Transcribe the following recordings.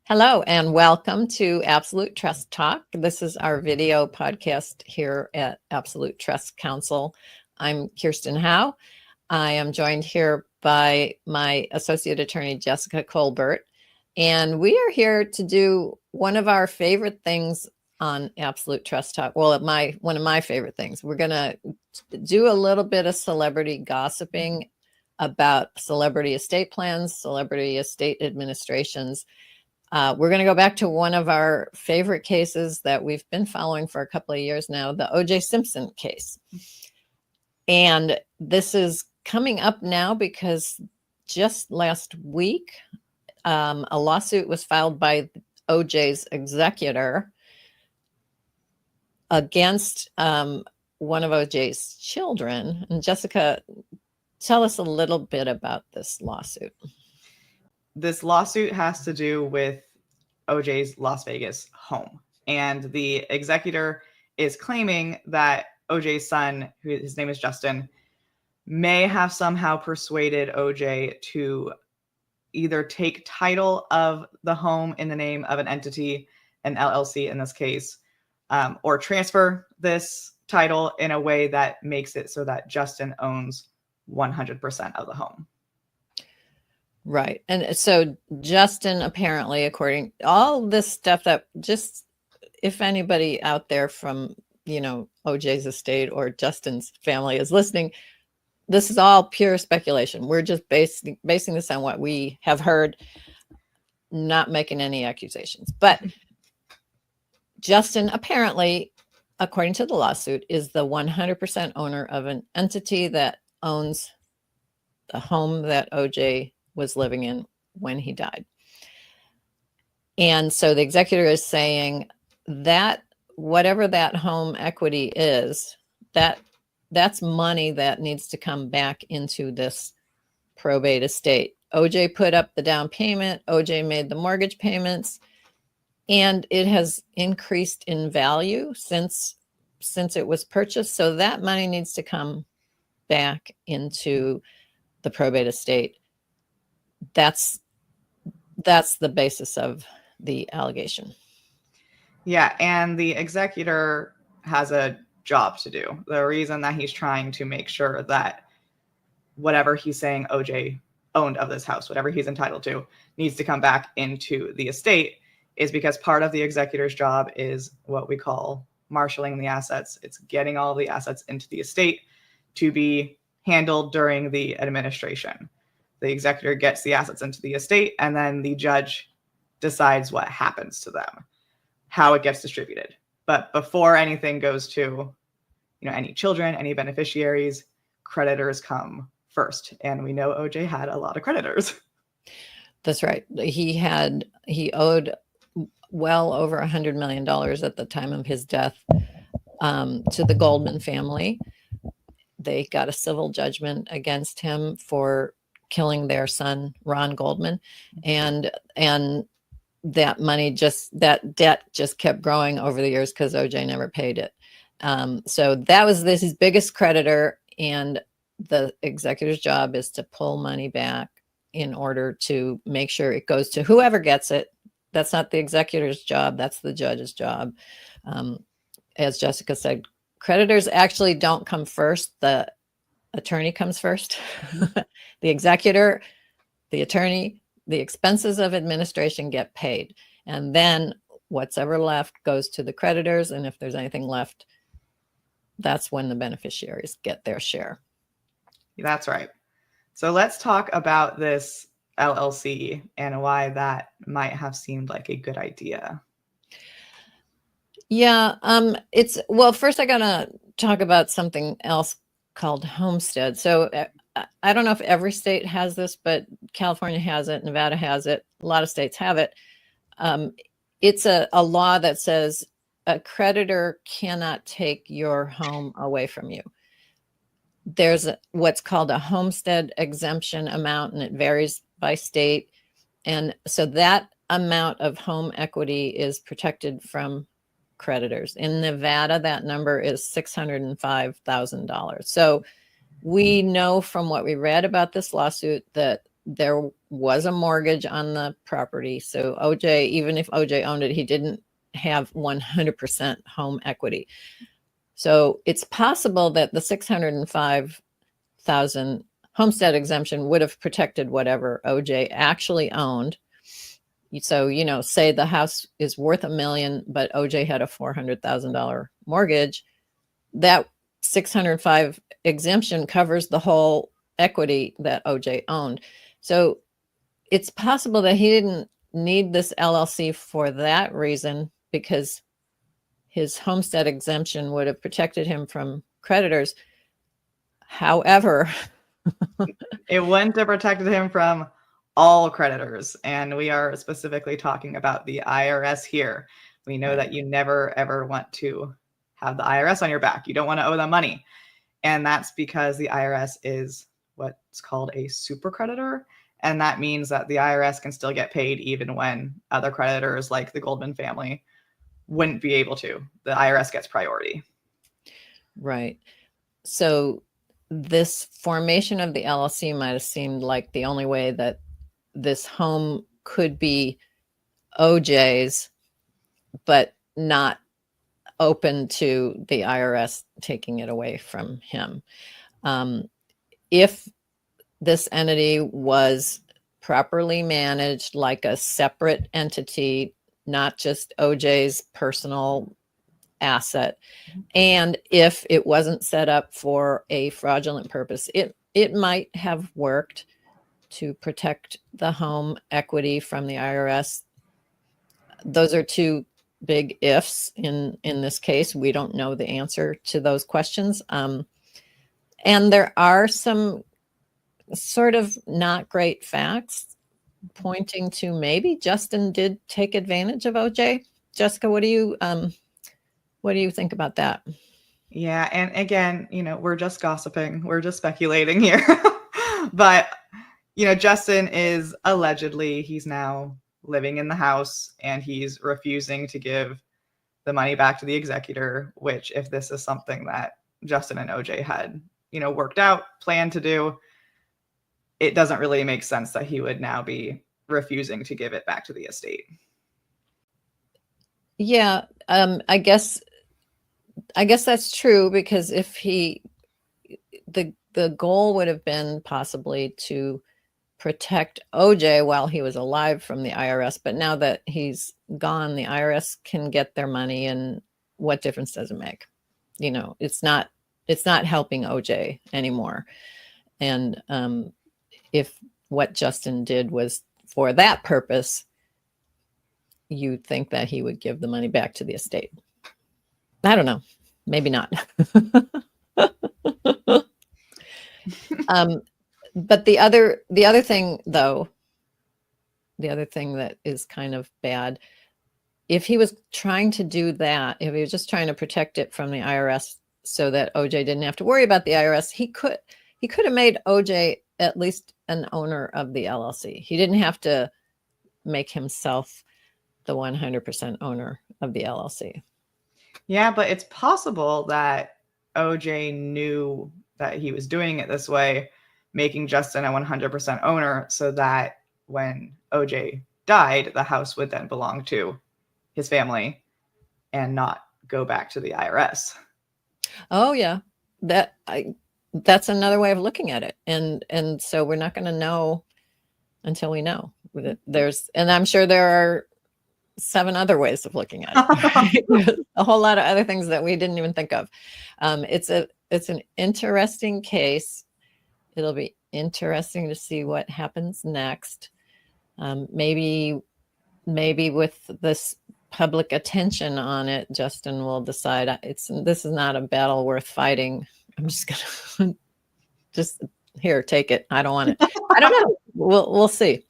Hello and welcome to Absolute Trust Talk. This is our video podcast here at Absolute Trust Counsel. I'm Kirsten Howe. I am joined here by my associate attorney, Jessica Colbert, and we are here to do one of our favorite things on Absolute Trust Talk. Well, one of my favorite things. We're going to do a little bit of celebrity gossiping about celebrity estate plans, celebrity estate administrations. We're going to go back to one of our favorite cases that we've been following for a couple of years now, the O.J. Simpson case. And this is coming up now because just last week, a lawsuit was filed by O.J.'s executor against one of O.J.'s children. And Jessica, tell us a little bit about this lawsuit. This lawsuit has to do with O.J.'s Las Vegas home. And the executor is claiming that O.J.'s son, his name is Justin, may have somehow persuaded O.J. to either take title of the home in the name of an entity, an LLC in this case, or transfer this title in a way that makes it so that Justin owns 100% of the home. Right. And so Justin, apparently, according to all this stuff that just, if anybody out there from, O.J.'s estate or Justin's family is listening, this is all pure speculation. We're just basing this on what we have heard, not making any accusations. But Justin, apparently, according to the lawsuit, is the 100% owner of an entity that owns the home that O.J. was living in when he died. And so the executor is saying that whatever that home equity is, that's money that needs to come back into this probate estate. O.J. put up the down payment, O.J. made the mortgage payments, and it has increased in value since it was purchased. So that money needs to come back into the probate estate. That's the basis of the allegation. Yeah, and the executor has a job to do. The reason that he's trying to make sure that whatever he's saying OJ owned of this house, whatever he's entitled to, needs to come back into the estate is because part of the executor's job is what we call marshaling the assets. It's getting all the assets into the estate to be handled during the administration. The executor gets the assets into the estate, and then the judge decides what happens to them, how it gets distributed. But before anything goes to, any children, any beneficiaries, creditors come first. And we know OJ had a lot of creditors. That's right. He owed well over $100 million at the time of his death to the Goldman family. They got a civil judgment against him for killing their son, Ron Goldman. And that money that debt just kept growing over the years because OJ never paid it. So that was his biggest creditor. And the executor's job is to pull money back in order to make sure it goes to whoever gets it. That's not the executor's job. That's the judge's job. As Jessica said, creditors actually don't come first. The attorney comes first. The executor, the attorney, the expenses of administration get paid. And then what's ever left goes to the creditors. And if there's anything left, that's when the beneficiaries get their share. That's right. So let's talk about this LLC and why that might have seemed like a good idea. Yeah, first I gotta talk about something else called Homestead. So I don't know if every state has this, but California has it, Nevada has it, a lot of states have it. It's a law that says a creditor cannot take your home away from you. There's what's called a Homestead Exemption amount, and it varies by state. And so that amount of home equity is protected from creditors. In Nevada, that number is $605,000. So we know from what we read about this lawsuit that there was a mortgage on the property. So OJ, even if OJ owned it, he didn't have 100% home equity. So it's possible that the $605,000 homestead exemption would have protected whatever OJ actually owned. So, say the house is worth $1 million, but OJ had a $400,000 mortgage, that 605 exemption covers the whole equity that OJ owned. So it's possible that he didn't need this LLC for that reason, because his homestead exemption would have protected him from creditors. However, it wouldn't have protected him from all creditors. And we are specifically talking about the IRS here. We know that you never, ever want to have the IRS on your back. You don't want to owe them money. And that's because the IRS is what's called a super-creditor. And that means that the IRS can still get paid even when other creditors like the Goldman family wouldn't be able to. The IRS gets priority. Right. So this formation of the LLC might have seemed like the only way that this home could be OJ's, but not open to the IRS taking it away from him. If this entity was properly managed like a separate entity, not just OJ's personal asset, and if it wasn't set up for a fraudulent purpose, it might have worked to protect the home equity from the IRS. Those are two big ifs in this case. We don't know the answer to those questions. And there are some sort of not great facts pointing to maybe Justin did take advantage of OJ. Jessica, what do you think about that? Yeah, and again, we're just gossiping, we're just speculating here. But Justin is allegedly, he's now living in the house and he's refusing to give the money back to the executor, which, if this is something that Justin and OJ had, worked out, planned to do, it doesn't really make sense that he would now be refusing to give it back to the estate. Yeah, I guess that's true, because if the goal would have been possibly to protect OJ while he was alive from the IRS, but now that he's gone, the IRS can get their money, and what difference does it make? It's not helping OJ anymore. And if what Justin did was for that purpose, you think that he would give the money back to the estate. I don't know. Maybe not. But the other thing, though, the other thing that is kind of bad, if he was trying to do that, if he was just trying to protect it from the IRS so that OJ didn't have to worry about the IRS, he could have made OJ at least an owner of the LLC. He didn't have to make himself the 100% owner of the LLC. Yeah, but it's possible that OJ knew that he was doing it this way, making Justin a 100% owner, so that when OJ died, the house would then belong to his family and not go back to the IRS. Oh yeah, that's another way of looking at it, and so we're not going to know until we know. And I'm sure there are 7 other ways of looking at it. A whole lot of other things that we didn't even think of. It's an interesting case. It'll be interesting to see what happens next. Maybe with this public attention on it, Justin will decide this is not a battle worth fighting. I'm just gonna here, take it. I don't want it. I don't know. We'll see.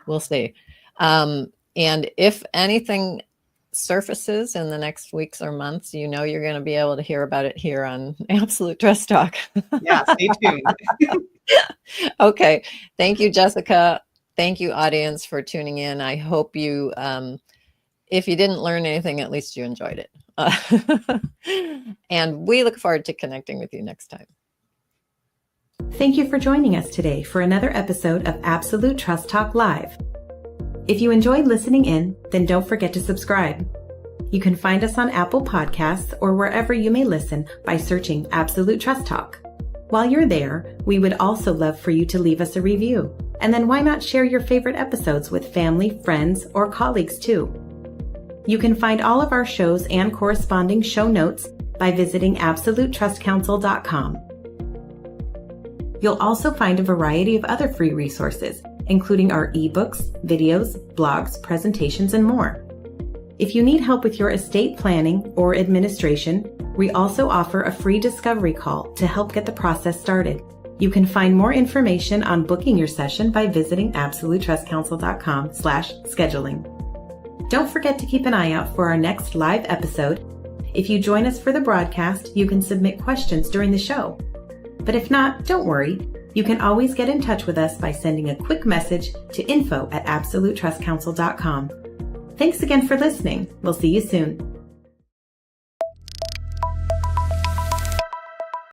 We'll see. And if anything surfaces in the next weeks or months, you're going to be able to hear about it here on Absolute Trust Talk. Yeah, stay tuned. Okay. Thank you, Jessica. Thank you, audience, for tuning in. I hope you, if you didn't learn anything, at least you enjoyed it. And we look forward to connecting with you next time. Thank you for joining us today for another episode of Absolute Trust Talk Live. If you enjoyed listening in, then don't forget to subscribe. You can find us on Apple Podcasts or wherever you may listen by searching Absolute Trust Talk. While you're there, we would also love for you to leave us a review. And then why not share your favorite episodes with family, friends, or colleagues too? You can find all of our shows and corresponding show notes by visiting absolutetrustcouncil.com. You'll also find a variety of other free resources, including our ebooks, videos, blogs, presentations, and more. If you need help with your estate planning or administration, we also offer a free discovery call to help get the process started. You can find more information on booking your session by visiting absolutetrustcouncil.com/scheduling. Don't forget to keep an eye out for our next live episode. If you join us for the broadcast, you can submit questions during the show. But if not, don't worry. You can always get in touch with us by sending a quick message to info@absolutetrustcouncil.com. Thanks again for listening. We'll see you soon.